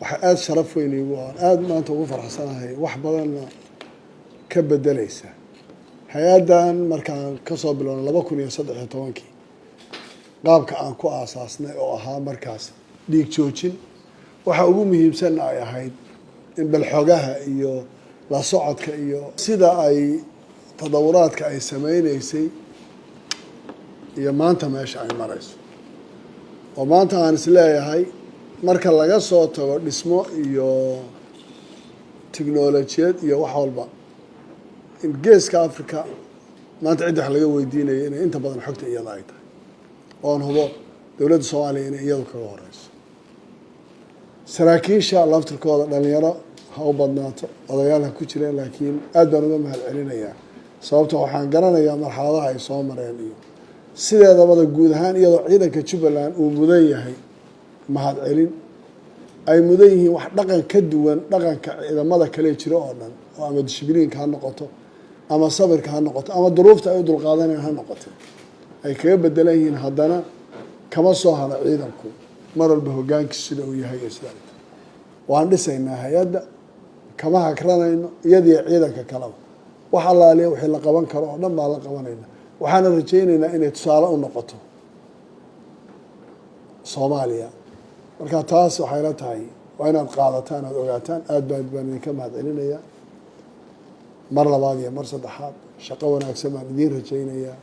وحقات شرف ويني وآد ما أنت وفر حسنها هي وحبنا كبد ليس هيادان مركان كصوب لون لبكون يصدق توانكي قابك عن كو أساسنا أو ها مركز ديك تشوتشين waxa ugu muhiimsan ay ahayd in balxogaha iyo la socodka iyo sida ay tadawuraadka ay sameeynaysa iyo maanta meesha ay marayso oo maanta aan isleeyahay marka laga soo tago dhismo iyo tiknoolajiyad iyo wax walba in geeska Afrika maanta cid wax laga weydiinayo in inta badan xogta iyada ay tahay oo hubo dawladda Soomaaliya in iyadu kaga horeyso saraakiisha laftirkooda dhalinyaro ha u badnaato odayaal ha ku jireen laakiin aad baan uga mahadcelinayaa sababtoo waxaan garanayaa marxaladaha ay soo mareen iyo sideedabada guud ahaan iyadoo ciidanka Jubbaland uu mudan yahay mahadcelin ay mudan yihiin wax dhaqan ka duwan dhaqanka ciidamada kale jira oo dhan oo ama dishibliinka ha noqoto ama sabirka ha noqoto ama duruufta ay u dulqaadanayaan ha noqoto ay kaga bedelan yihiin haddana kama soo hada ciidanku mar walba hoggaankiisa sida uu yahay isla waan dhisaynaa hay'adda kama hakranayno iyadii ciidanka kalaba wax allaaliya wixii la qaban karo oo dhan baa la qabanayna waxaan rajaynaynaa inay tusaale u noqoto Soomaaliya marka taas waxay la tahay waa inaad qaadataan aad ogaataan aad baan idinka mahadcelinayaa mar labaad iyo mar saddexaad shaqo wanaagsan baan idiin rajaynayaa